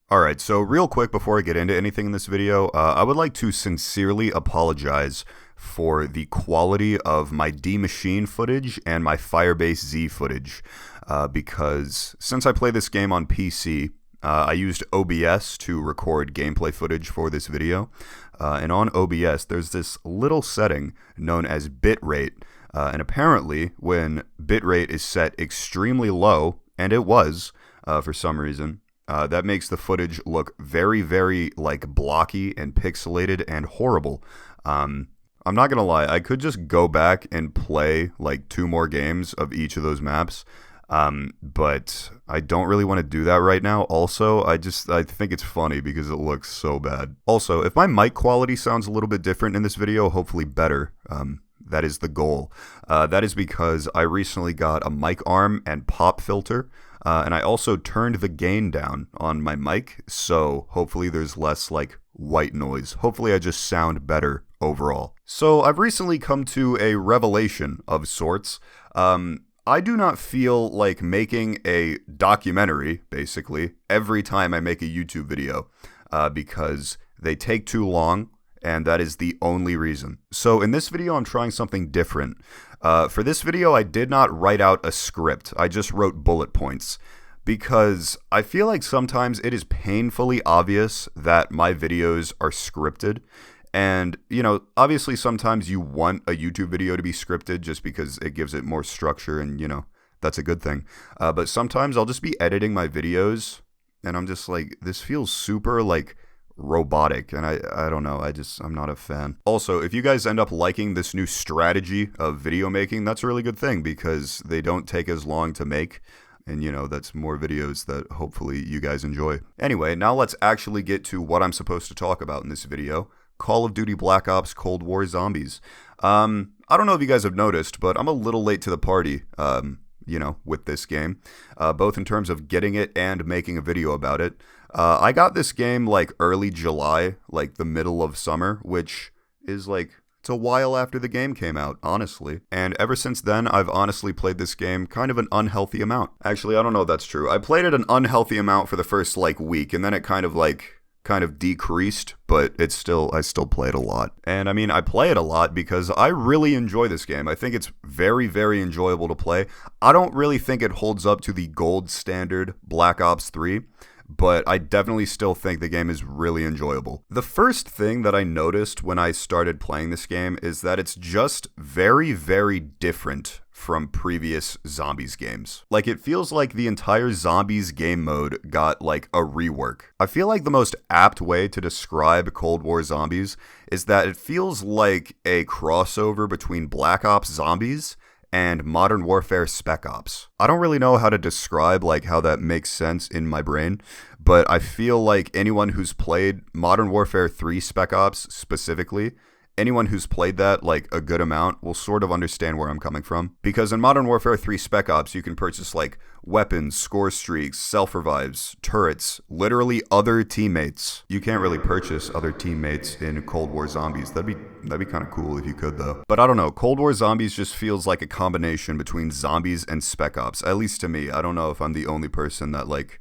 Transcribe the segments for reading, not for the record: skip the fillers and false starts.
Alright, so real quick before I get into anything in this video, I would like to sincerely apologize for the quality of my D Machine footage and my Firebase Z footage, because since I play this game on PC, I used OBS to record gameplay footage for this video, and on OBS there's this little setting known as bitrate, and apparently when bitrate is set extremely low, and it was, for some reason, that makes the footage look very, very, like, blocky and pixelated and horrible. I'm not gonna lie, I could just go back and play, like, 2 more games of each of those maps, but I don't really want to do that right now. Also, I think it's funny because it looks so bad. Also, if my mic quality sounds a little bit different in this video, hopefully better, that is the goal. That is because I recently got a mic arm and pop filter, and I also turned the gain down on my mic, so hopefully there's less, like, white noise. Hopefully I just sound better overall. So I've recently come to a revelation of sorts. I do not feel like making a documentary, basically, every time I make a YouTube video, because they take too long, and that is the only reason. So in this video, I'm trying something different. For this video, I did not write out a script. I just wrote bullet points, because I feel like sometimes it is painfully obvious that my videos are scripted. And, you know, obviously sometimes you want a YouTube video to be scripted just because it gives it more structure and, you know, that's a good thing. But sometimes I'll just be editing my videos and I'm just like, this feels super, like, robotic, and I don't know, I'm not a fan. Also, if you guys end up liking this new strategy of video making, that's a really good thing because they don't take as long to make, and you know, that's more videos that hopefully you guys enjoy. Anyway, now let's actually get to what I'm supposed to talk about in this video. Call of Duty Black Ops Cold War Zombies. I don't know if you guys have noticed, but I'm a little late to the party, you know, with this game, both in terms of getting it and making a video about it. I got this game like early July, like the middle of summer, which is like, it's a while after the game came out, honestly. And ever since then, I've honestly played this game kind of an unhealthy amount. Actually, I don't know if that's true. I played it an unhealthy amount for the first like week, and then it kind of decreased, but I still play it a lot. And I mean, I play it a lot because I really enjoy this game. I think it's very, very enjoyable to play. I don't really think it holds up to the gold standard Black Ops 3, but I definitely still think the game is really enjoyable. The first thing that I noticed when I started playing this game is that it's just very, very different from previous Zombies games. Like, it feels like the entire Zombies game mode got, like, a rework. I feel like the most apt way to describe Cold War Zombies is that it feels like a crossover between Black Ops Zombies and Modern Warfare Spec Ops. I don't really know how to describe, like, how that makes sense in my brain, but I feel like anyone who's played Modern Warfare 3 Spec Ops specifically, anyone who's played that, like, a good amount will sort of understand where I'm coming from. Because in Modern Warfare 3 Spec Ops, you can purchase, like, weapons, score streaks, self-revives, turrets, literally other teammates. You can't really purchase other teammates in Cold War Zombies. That'd be kind of cool if you could, though. But I don't know, Cold War Zombies just feels like a combination between Zombies and Spec Ops, at least to me. I don't know if I'm the only person that, like,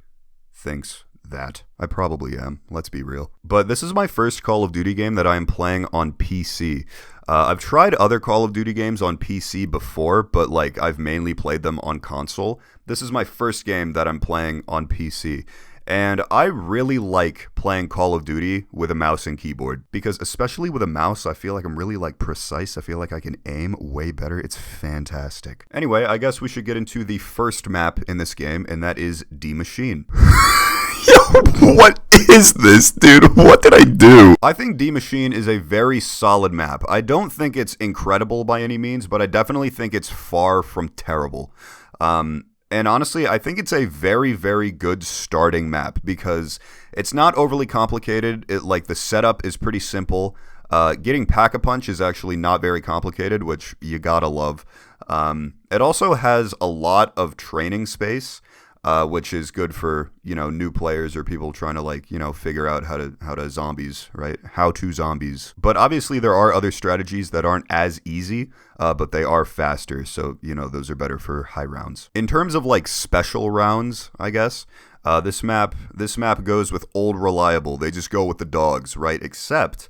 thinks that. I probably am, let's be real. But this is my first Call of Duty game that I am playing on PC. I've tried other Call of Duty games on PC before, but like I've mainly played them on console. This is my first game that I'm playing on PC. And I really like playing Call of Duty with a mouse and keyboard, because especially with a mouse, I feel like I'm really, like, precise. I feel like I can aim way better. It's fantastic. Anyway, I guess we should get into the first map in this game, and that is D Machine. Yo, what is this, dude? What did I do? I think D Machine is a very solid map. I don't think it's incredible by any means, but I definitely think it's far from terrible. And honestly, I think it's a very, very good starting map because it's not overly complicated. Like, the setup is pretty simple. Getting Pack-a-Punch is actually not very complicated, which you gotta love. It also has a lot of training space, which is good for, you know, new players or people trying to, like, you know, figure out how to zombies, right? How to zombies. But obviously there are other strategies that aren't as easy, but they are faster. So, you know, those are better for high rounds. In terms of, like, special rounds, I guess, This map goes with old reliable. They just go with the dogs, right? Except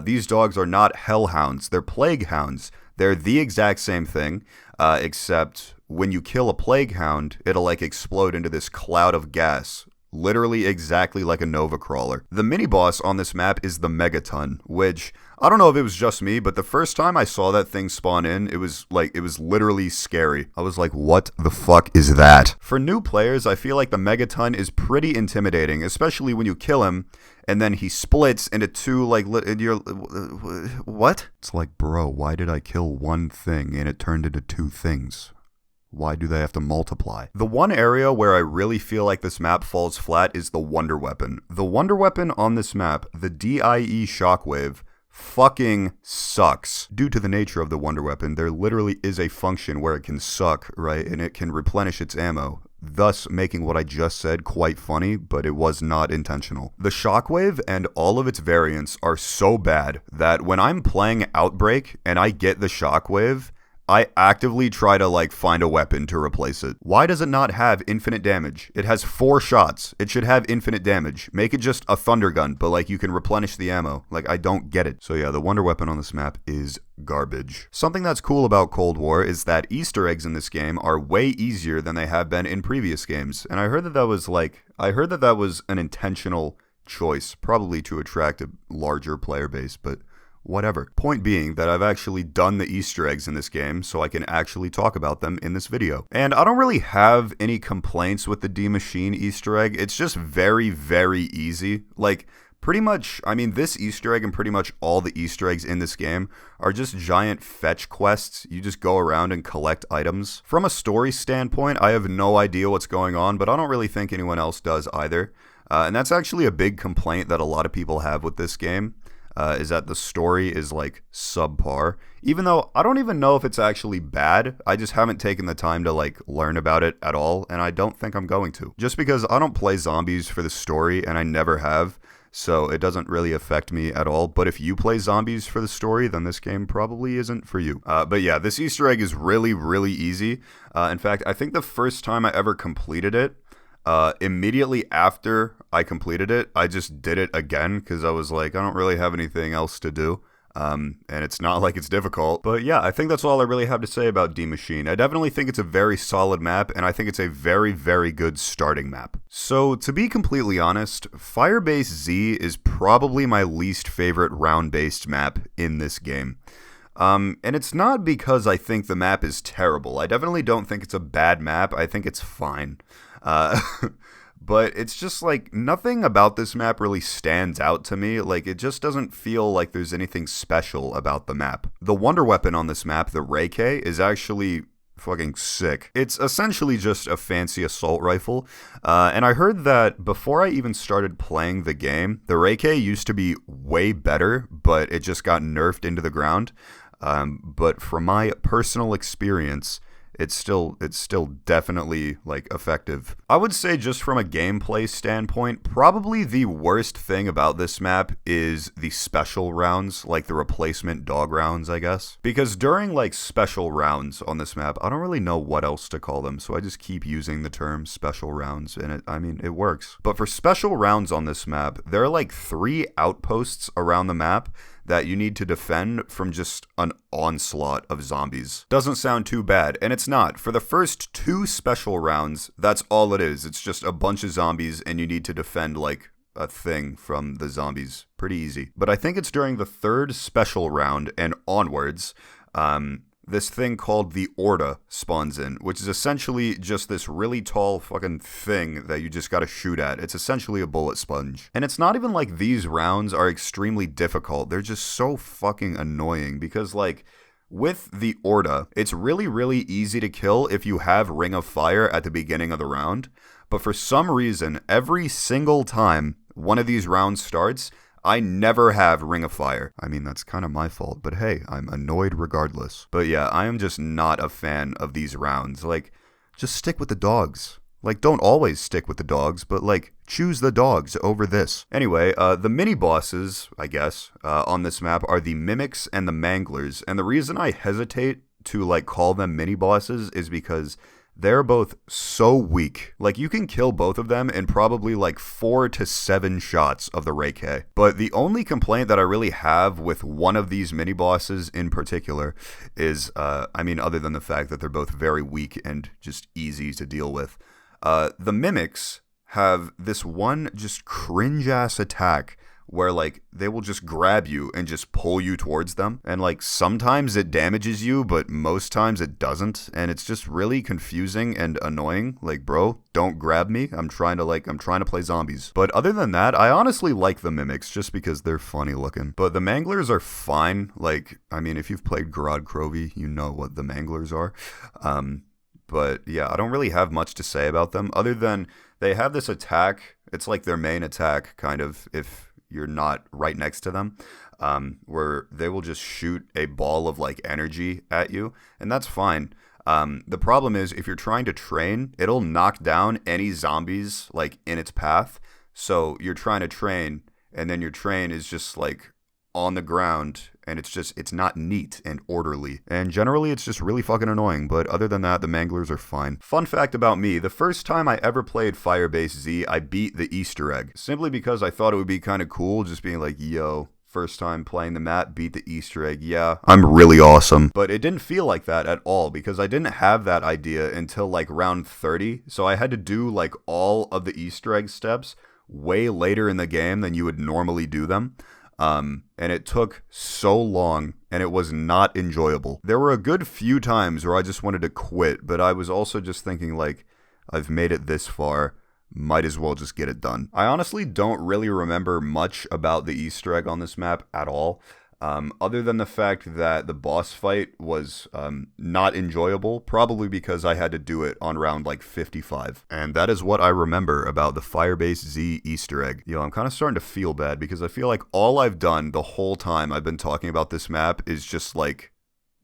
these dogs are not hellhounds. They're plague hounds. They're the exact same thing, except when you kill a plague hound, it'll like explode into this cloud of gas. Literally exactly like a Nova Crawler. The mini-boss on this map is the Megaton, which, I don't know if it was just me, but the first time I saw that thing spawn in, it was literally scary. I was like, what the fuck is that? For new players, I feel like the Megaton is pretty intimidating, especially when you kill him, and then he splits into two, like, and you're, what? It's like, bro, why did I kill one thing and it turned into two things? Why do they have to multiply? The one area where I really feel like this map falls flat is the Wonder Weapon. The Wonder Weapon on this map, the DIE Shockwave, fucking sucks. Due to the nature of the Wonder Weapon, there literally is a function where it can suck, right? And it can replenish its ammo, thus making what I just said quite funny, but it was not intentional. The Shockwave and all of its variants are so bad that when I'm playing Outbreak and I get the Shockwave, I actively try to like find a weapon to replace it. Why does it not have infinite damage? It has 4 shots. It should have infinite damage. Make it just a thunder gun, but like you can replenish the ammo. Like I don't get it. So yeah, the Wonder Weapon on this map is garbage. Something that's cool about Cold War is that Easter eggs in this game are way easier than they have been in previous games. And I heard that that was an intentional choice, probably to attract a larger player base, but whatever. Point being that I've actually done the Easter eggs in this game, so I can actually talk about them in this video. And I don't really have any complaints with the D Machine Easter egg. It's just very, very easy. Like, pretty much, I mean, this Easter egg and pretty much all the Easter eggs in this game are just giant fetch quests. You just go around and collect items. From a story standpoint, I have no idea what's going on, but I don't really think anyone else does either. And that's actually a big complaint that a lot of people have with this game. Is that the story is like subpar, even though I don't even know if it's actually bad. I just haven't taken the time to like learn about it at all, and I don't think I'm going to. Just because I don't play zombies for the story, and I never have, so it doesn't really affect me at all. But if you play zombies for the story, then this game probably isn't for you. But yeah, this Easter egg is really, really easy. In fact, I think the first time I ever completed it, immediately after I completed it, I just did it again because I was like, I don't really have anything else to do. And it's not like it's difficult. But yeah, I think that's all I really have to say about D Machine. I definitely think it's a very solid map, and I think it's a very, very good starting map. So to be completely honest, Firebase Z is probably my least favorite round-based map in this game. And it's not because I think the map is terrible. I definitely don't think it's a bad map. I think it's fine. But it's just like nothing about this map really stands out to me. Like it just doesn't feel like there's anything special about the map. The Wonder Weapon on this map, the Ray K, is actually fucking sick. It's essentially just a fancy assault rifle. And I heard that before I even started playing the game, the Ray K used to be way better, but it just got nerfed into the ground. But from my personal experience, it's still definitely like effective. I would say just from a gameplay standpoint, probably the worst thing about this map is the special rounds, like the replacement dog rounds, I guess. Because during like special rounds on this map, I don't really know what else to call them, so I just keep using the term special rounds, and it works. But for special rounds on this map, there are like 3 outposts around the map that you need to defend from just an onslaught of zombies. Doesn't sound too bad, and it's not. For the first 2 special rounds, that's all it is. It's just a bunch of zombies, and you need to defend like a thing from the zombies. Pretty easy. But I think it's during the 3rd special round and onwards, this thing called the Orda spawns in, which is essentially just this really tall fucking thing that you just gotta shoot at. It's essentially a bullet sponge. And it's not even like these rounds are extremely difficult. They're just so fucking annoying because like with the Orda, it's really, really easy to kill if you have Ring of Fire at the beginning of the round. But for some reason, every single time one of these rounds starts, I never have Ring of Fire. I mean, that's kind of my fault, but hey, I'm annoyed regardless. But yeah, I am just not a fan of these rounds. Like, just stick with the dogs. Like, don't always stick with the dogs, but like, choose the dogs over this. Anyway, the mini-bosses, I guess, on this map are the Mimics and the Manglers. And the reason I hesitate to like call them mini-bosses is because they're both so weak. Like, you can kill both of them in probably like 4 to 7 shots of the Reike. But the only complaint that I really have with one of these mini bosses in particular is, other than the fact that they're both very weak and just easy to deal with, the mimics have this one just cringe ass attack where like they will just grab you and just pull you towards them, and like sometimes it damages you but most times it doesn't, and it's just really confusing and annoying. Like, bro, don't grab me. I'm trying to play zombies. But other than that, I honestly like the mimics just because they're funny looking. But the manglers are fine. Like, I mean, if you've played Grod Krovi, you know what the manglers are. But yeah, I don't really have much to say about them other than they have this attack. It's like their main attack, kind of, if you're not right next to them, where they will just shoot a ball of like energy at you, and that's fine. The problem is if you're trying to train, it'll knock down any zombies like in its path. So you're trying to train, and then your train is just like on the ground, and it's not neat and orderly, and generally it's just really fucking annoying. But other than that, the manglers are fine. Fun fact about me, the first time I ever played Firebase Z, I beat the Easter egg, simply because I thought it would be kind of cool just being like, yo, first time playing the map, beat the Easter egg, yeah, I'm really awesome. But it didn't feel like that at all, because I didn't have that idea until like round 30, so I had to do like all of the Easter egg steps way later in the game than you would normally do them. And it took so long, and it was not enjoyable. There were a good few times where I just wanted to quit, but I was also just thinking like, I've made it this far, might as well just get it done. I honestly don't really remember much about the Easter egg on this map at all. Other than the fact that the boss fight was not enjoyable, probably because I had to do it on round like 55. And that is what I remember about the Firebase Z Easter egg. Yo, I'm kind of starting to feel bad because I feel like all I've done the whole time I've been talking about this map is just like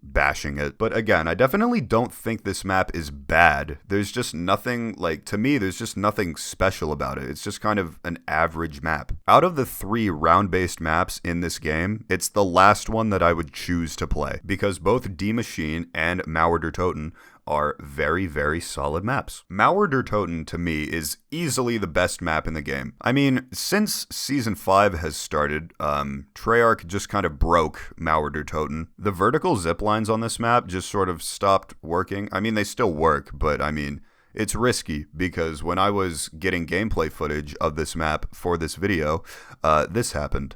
bashing it. But again, I definitely don't think this map is bad. There's just nothing, like, to me, there's just nothing special about it. It's just kind of an average map. Out of the 3 round-based maps in this game, it's the last one that I would choose to play, because both Die Maschine and Mauer der Toten are very, very solid maps. Mauer der Toten, to me, is easily the best map in the game. I mean, since Season 5 has started, Treyarch just kind of broke Mauer der Toten. The vertical zip lines on this map just sort of stopped working. I mean, they still work, but I mean, it's risky, because when I was getting gameplay footage of this map for this video, this happened,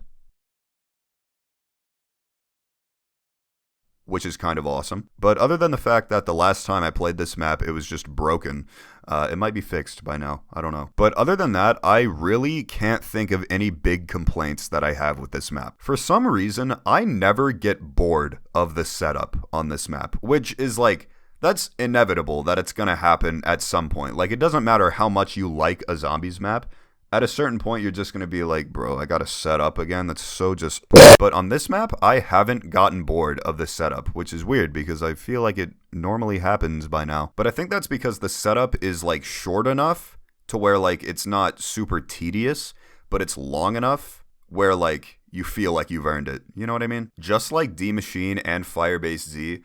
which is kind of awesome. But other than the fact that the last time I played this map, it was just broken, it might be fixed by now, I don't know. But other than that, I really can't think of any big complaints that I have with this map. For some reason, I never get bored of the setup on this map, which is like, that's inevitable that it's gonna happen at some point. Like, it doesn't matter how much you like a zombies map, at a certain point, you're just going to be like, bro, I got to set up again. That's so just... But on this map, I haven't gotten bored of the setup, which is weird because I feel like it normally happens by now. But I think that's because the setup is like short enough to where like it's not super tedious, but it's long enough where like you feel like you've earned it. You know what I mean? Just like Die Maschine and Firebase Z,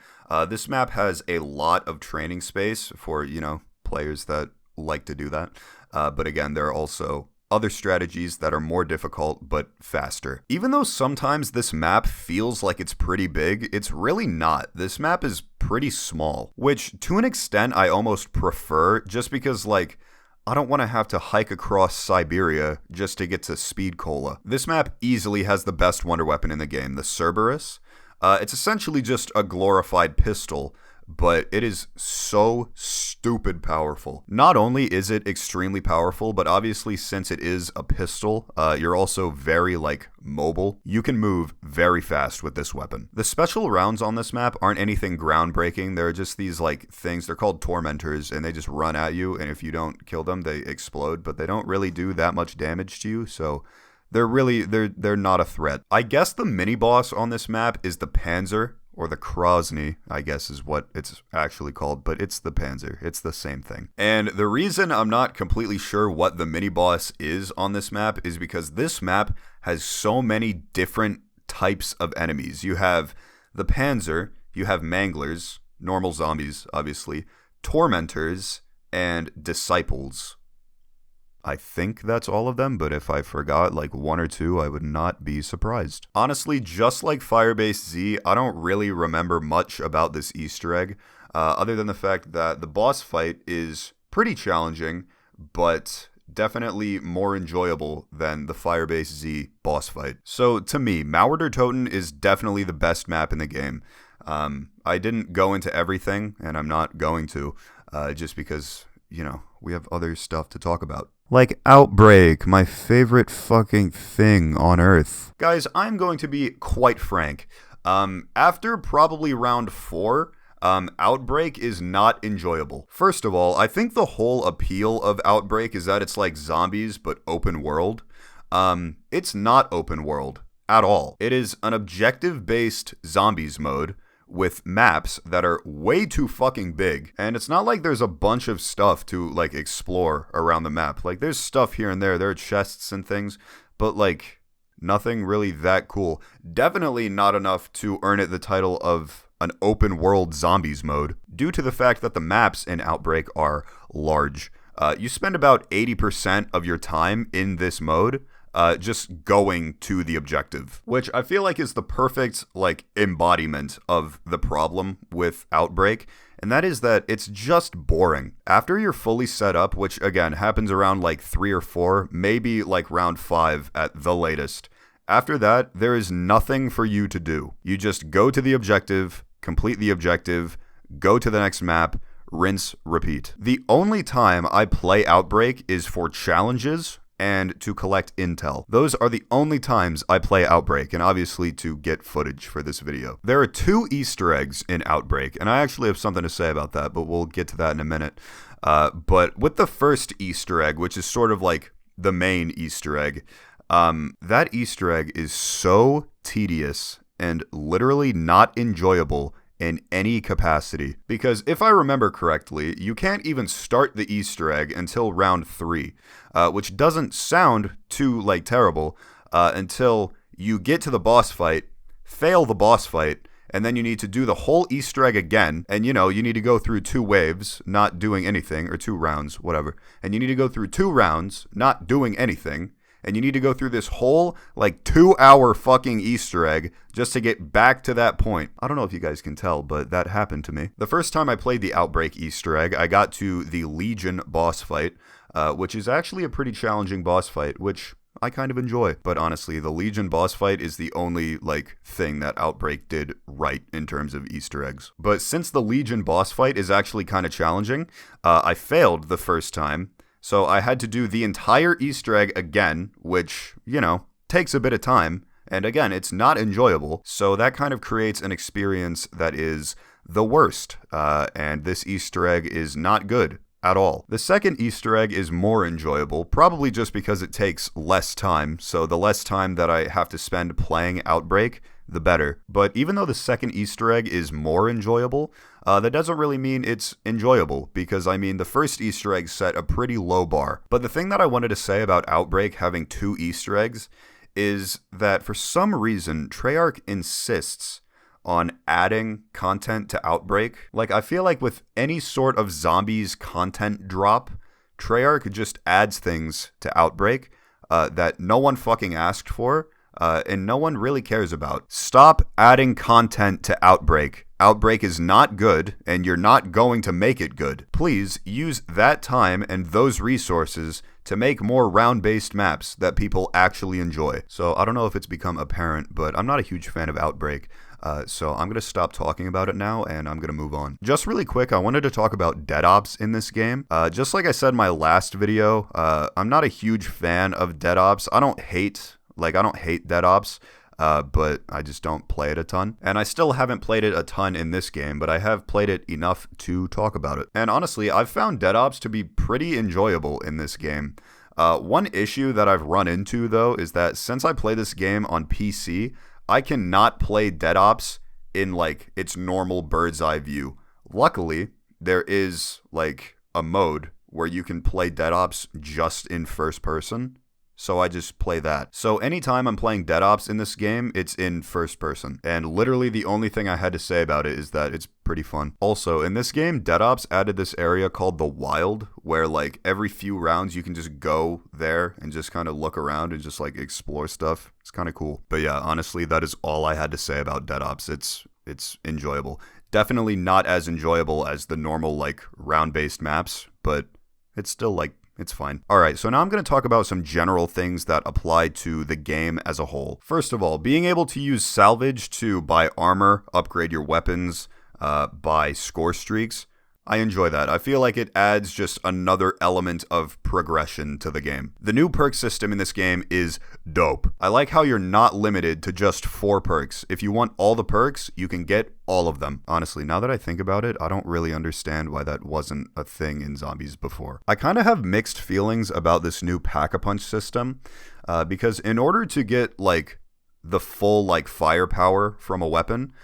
this map has a lot of training space for, you know, players that like to do that. But again, there are also other strategies that are more difficult but faster. Even though sometimes this map feels like it's pretty big, it's really not. This map is pretty small, which to an extent I almost prefer, just because like I don't want to have to hike across Siberia just to get to Speed Cola. This map easily has the best wonder weapon in the game, the Cerberus. It's essentially just a glorified pistol, but it is so stupid powerful. Not only is it extremely powerful, but obviously since it is a pistol, you're also very, like, mobile. You can move very fast with this weapon. The special rounds on this map aren't anything groundbreaking. They're just these, like, things. They're called tormentors, and they just run at you, and if you don't kill them, they explode, but they don't really do that much damage to you, so... They're not a threat. I guess the mini-boss on this map is the Panzer, or the Krasny, I guess is what it's actually called, but it's the Panzer. It's the same thing. And the reason I'm not completely sure what the mini-boss is on this map is because this map has so many different types of enemies. You have the Panzer, you have Manglers, normal zombies, obviously, Tormentors, and Disciples. I think that's all of them, but if I forgot like one or two, I would not be surprised. Honestly, just like Firebase Z, I don't really remember much about this Easter egg, other than the fact that the boss fight is pretty challenging, but definitely more enjoyable than the Firebase Z boss fight. So to me, Mauerder Toten is definitely the best map in the game. I didn't go into everything, and I'm not going to, just because, you know, we have other stuff to talk about. Like Outbreak, my favorite fucking thing on earth. Guys, I'm going to be quite frank. After probably round 4, Outbreak is not enjoyable. First of all, I think the whole appeal of Outbreak is that it's like zombies, but open world. It's not open world at all. It is an objective-based zombies mode with maps that are way too fucking big, and it's not like there's a bunch of stuff to like explore around the map. Like there's stuff here and there are chests and things, but like nothing really that cool. Definitely not enough to earn it the title of an open world zombies mode, due to the fact that the maps in Outbreak are large. You spend about 80% of your time in this mode just going to the objective, which I feel like is the perfect like embodiment of the problem with Outbreak, and that is that it's just boring. After you're fully set up, which again happens around like 3 or 4, maybe like round 5 at the latest, after that there is nothing for you to do. You just go to the objective, complete the objective, go to the next map, rinse, repeat. The only time I play Outbreak is for challenges and to collect intel. Those are the only times I play Outbreak, and obviously to get footage for this video. There are 2 Easter eggs in Outbreak, and I actually have something to say about that, but we'll get to that in a minute. But with the first Easter egg, which is sort of like the main Easter egg, that Easter egg is so tedious and literally not enjoyable in any capacity. Because if I remember correctly, you can't even start the Easter egg until round 3, which doesn't sound too like terrible until you get to the boss fight, fail the boss fight, and then you need to do the whole Easter egg again, and you know, you need to go through 2 waves, not doing anything, or 2 rounds, whatever, and you need to go through 2 rounds, not doing anything, and you need to go through this whole, like, 2-hour fucking Easter egg just to get back to that point. I don't know if you guys can tell, but that happened to me. The first time I played the Outbreak Easter egg, I got to the Legion boss fight, which is actually a pretty challenging boss fight, which I kind of enjoy. But honestly, the Legion boss fight is the only, like, thing that Outbreak did right in terms of Easter eggs. But since the Legion boss fight is actually kind of challenging, I failed the first time. So I had to do the entire Easter egg again, which, you know, takes a bit of time. And again, it's not enjoyable. So that kind of creates an experience that is the worst. And this Easter egg is not good at all. The second Easter egg is more enjoyable, probably just because it takes less time. So the less time that I have to spend playing Outbreak, the better. But even though the second Easter egg is more enjoyable, that doesn't really mean it's enjoyable, because I mean the first Easter egg set a pretty low bar. But the thing that I wanted to say about Outbreak having 2 Easter eggs is that for some reason Treyarch insists on adding content to Outbreak. Like, I feel like with any sort of zombies content drop, Treyarch just adds things to Outbreak that no one fucking asked for, and no one really cares about. Stop adding content to Outbreak. Outbreak is not good, and you're not going to make it good. Please use that time and those resources to make more round-based maps that people actually enjoy. So I don't know if it's become apparent, but I'm not a huge fan of Outbreak. So I'm going to stop talking about it now, and I'm going to move on. Just really quick, I wanted to talk about DeadOps in this game. Just like I said in my last video, I'm not a huge fan of DeadOps. I don't hate DeadOps, but I just don't play it a ton. And I still haven't played it a ton in this game, but I have played it enough to talk about it. And honestly, I've found DeadOps to be pretty enjoyable in this game. One issue that I've run into, though, is that since I play this game on PC, I cannot play DeadOps in, like, its normal bird's eye view. Luckily, there is, like, a mode where you can play DeadOps just in first person. so I just play that. So anytime I'm playing Dead Ops in this game, it's in first person. And literally the only thing I had to say about it is that it's pretty fun. Also, in this game, Dead Ops added this area called the Wild, where like every few rounds you can just go there and just kind of look around and just like explore stuff. It's kind of cool. But yeah, honestly, that is all I had to say about Dead Ops. It's enjoyable. Definitely not as enjoyable as the normal like round-based maps, but it's still like it's fine. Alright, so now I'm going to talk about some general things that apply to the game as a whole. First of all, being able to use salvage to buy armor, upgrade your weapons, buy score streaks. I enjoy that. I feel like it adds just another element of progression to the game. The new perk system in this game is dope. I like how you're not limited to just 4 perks. If you want all the perks, you can get all of them. Honestly, now that I think about it, I don't really understand why that wasn't a thing in Zombies before. I kind of have mixed feelings about this new Pack-a-Punch system, because in order to get like the full like firepower from a weapon,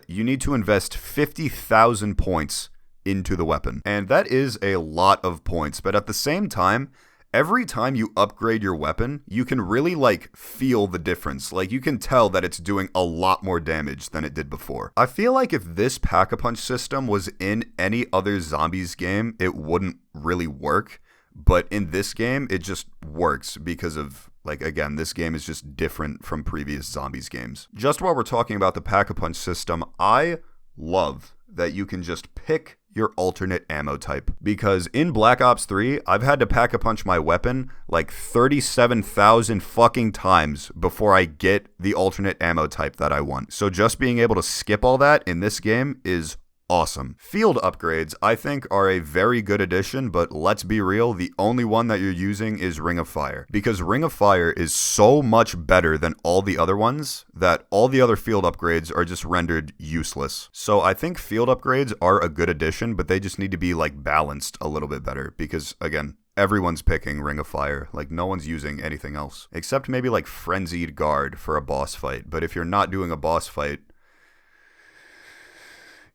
you need to invest 50,000 points into the weapon. And that is a lot of points, but at the same time, every time you upgrade your weapon, you can really like feel the difference. Like you can tell that it's doing a lot more damage than it did before. I feel like if this Pack-a-Punch system was in any other Zombies game, it wouldn't really work. But in this game, it just works because of, like, again, this game is just different from previous Zombies games. Just while we're talking about the Pack-a-Punch system, I love that you can just pick your alternate ammo type. Because in Black Ops 3, I've had to Pack-a-Punch my weapon like 37,000 fucking times before I get the alternate ammo type that I want. So just being able to skip all that in this game is awesome. Field upgrades, I think, are a very good addition, but let's be real, the only one that you're using is Ring of Fire. Because Ring of Fire is so much better than all the other ones that all the other field upgrades are just rendered useless. So I think field upgrades are a good addition, but they just need to be like balanced a little bit better because, again, everyone's picking Ring of Fire. Like, no one's using anything else. Except maybe like Frenzied Guard for a boss fight. But if you're not doing a boss fight,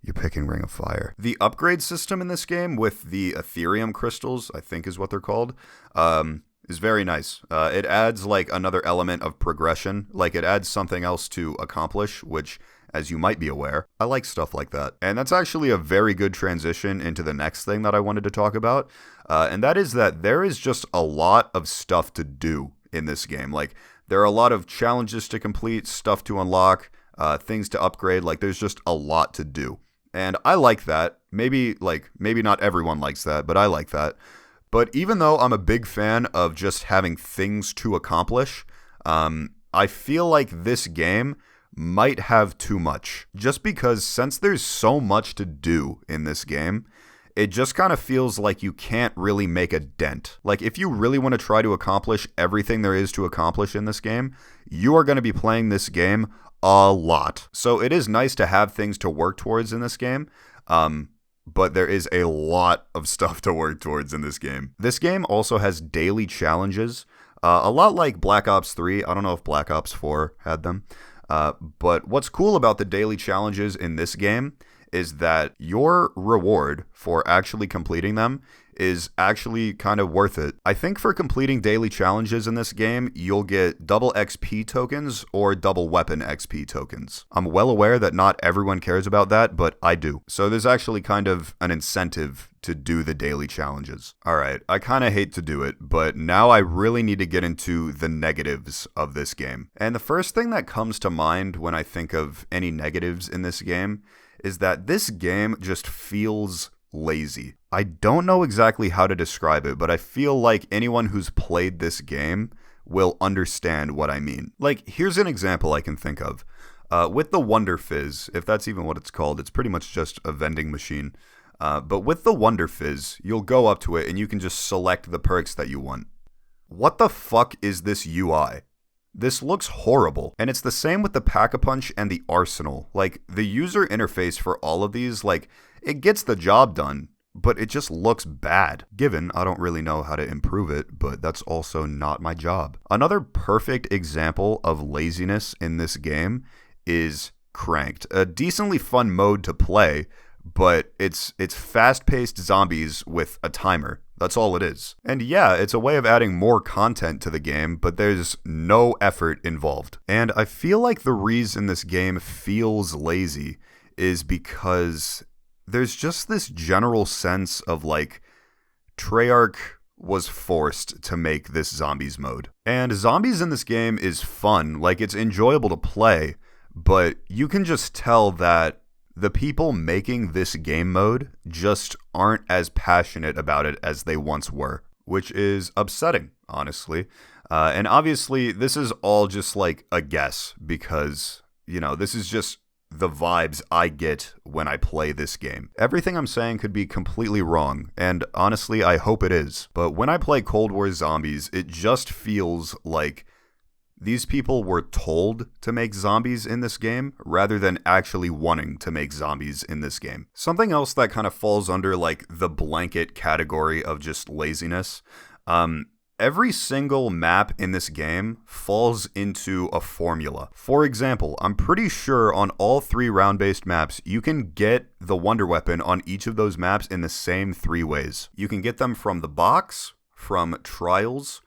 you're picking Ring of Fire. The upgrade system in this game with the Ethereum crystals, I think is what they're called, is very nice. It adds like another element of progression. Like it adds something else to accomplish, which, as you might be aware, I like stuff like that. And that's actually a very good transition into the next thing that I wanted to talk about. And that is that there is just a lot of stuff to do in this game. Like there are a lot of challenges to complete, stuff to unlock, things to upgrade. Like there's just a lot to do. And I like that. Maybe not everyone likes that, but I like that. But even though I'm a big fan of just having things to accomplish, I feel like this game might have too much. Just because since there's so much to do in this game, it just kind of feels like you can't really make a dent. Like if you really want to try to accomplish everything there is to accomplish in this game, you are going to be playing this game a lot. So it is nice to have things to work towards in this game, but there is a lot of stuff to work towards in this game. This game also has daily challenges, a lot like Black Ops 3. I don't know if Black Ops 4 had them, but what's cool about the daily challenges in this game is that your reward for actually completing them is actually kind of worth it. I think for completing daily challenges in this game, you'll get double XP tokens or double weapon XP tokens. I'm well aware that not everyone cares about that, but I do. So there's actually kind of an incentive to do the daily challenges. Alright, I kind of hate to do it, but now I really need to get into the negatives of this game. And the first thing that comes to mind when I think of any negatives in this game is that this game just feels lazy. I don't know exactly how to describe it, but I feel like anyone who's played this game will understand what I mean. Like, here's an example I can think of. With the Wonder Fizz, if that's even what it's called, it's pretty much just a vending machine. But with the Wonder Fizz, you'll go up to it and you can just select the perks that you want. What the fuck is this UI? This looks horrible. And it's the same with the Pack-a-Punch and the Arsenal. Like, the user interface for all of these, like, it gets the job done, but it just looks bad. Given I don't really know how to improve it, but that's also not my job. Another perfect example of laziness in this game is Cranked. A decently fun mode to play, but it's fast-paced zombies with a timer. That's all it is. And yeah, it's a way of adding more content to the game, but there's no effort involved. And I feel like the reason this game feels lazy is because there's just this general sense of like, Treyarch was forced to make this zombies mode. And zombies in this game is fun, like it's enjoyable to play, but you can just tell that the people making this game mode just aren't as passionate about it as they once were, which is upsetting, honestly. And obviously, this is all just like a guess because, you know, this is just the vibes I get when I play this game. Everything I'm saying could be completely wrong, and honestly, I hope it is. But when I play Cold War Zombies, it just feels like these people were told to make zombies in this game rather than actually wanting to make zombies in this game. Something else that kind of falls under like the blanket category of just laziness. Every single map in this game falls into a formula. For example, I'm pretty sure on all 3 round-based maps, you can get the Wonder Weapon on each of those maps in the same 3 ways. You can get them from the box, from trials,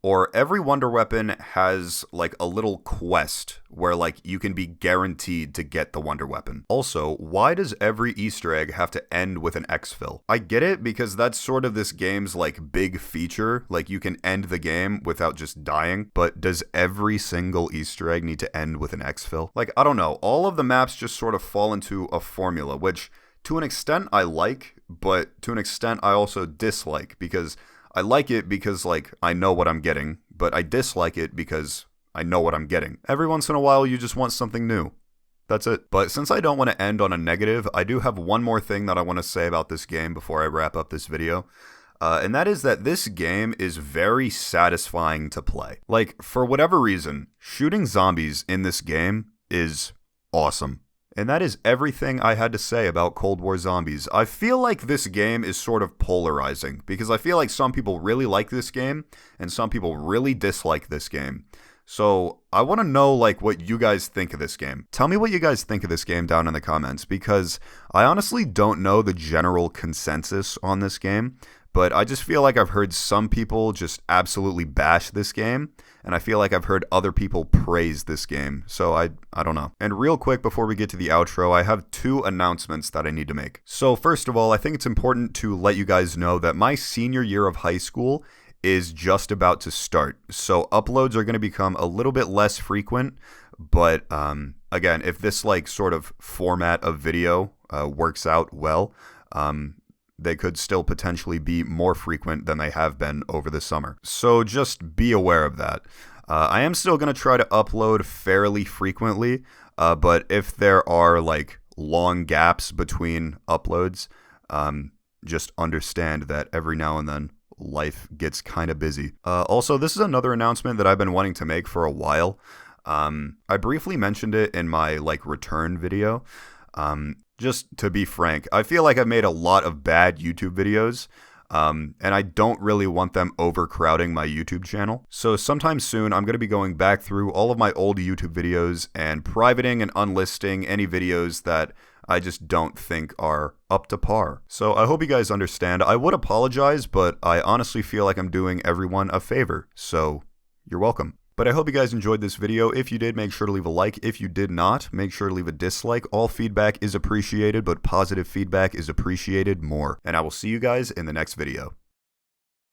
or every Wonder Weapon has like a little quest where like you can be guaranteed to get the Wonder Weapon. Also, why does every Easter egg have to end with an exfil? I get it because that's sort of this game's like big feature, like you can end the game without just dying, but does every single Easter egg need to end with an exfil? Like, I don't know, all of the maps just sort of fall into a formula, which to an extent I like, but to an extent I also dislike because I like it because, like, I know what I'm getting, but I dislike it because I know what I'm getting. Every once in a while, you just want something new. That's it. But since I don't want to end on a negative, I do have one more thing that I want to say about this game before I wrap up this video. And that is that this game is very satisfying to play. Like, for whatever reason, shooting zombies in this game is awesome. And that is everything I had to say about Cold War Zombies. I feel like this game is sort of polarizing, because I feel like some people really like this game, and some people really dislike this game. So I want to know like what you guys think of this game. Tell me what you guys think of this game down in the comments, because I honestly don't know the general consensus on this game, but I just feel like I've heard some people just absolutely bash this game, and I feel like I've heard other people praise this game, so I don't know. And real quick before we get to the outro, I have 2 announcements that I need to make. So first of all, I think it's important to let you guys know that my senior year of high school is just about to start, so uploads are going to become a little bit less frequent, but again, if this like sort of format of video works out well, they could still potentially be more frequent than they have been over the summer. So just be aware of that. I am still going to try to upload fairly frequently, but if there are like long gaps between uploads, just understand that every now and then life gets kind of busy. Also, this is another announcement that I've been wanting to make for a while. I briefly mentioned it in my like return video. Just to be frank, I feel like I've made a lot of bad YouTube videos, and I don't really want them overcrowding my YouTube channel. So sometime soon, I'm going to be going back through all of my old YouTube videos and privating and unlisting any videos that I just don't think are up to par. So I hope you guys understand. I would apologize, but I honestly feel like I'm doing everyone a favor, so you're welcome. But I hope you guys enjoyed this video. If you did, make sure to leave a like. If you did not, make sure to leave a dislike. All feedback is appreciated, but positive feedback is appreciated more. And I will see you guys in the next video.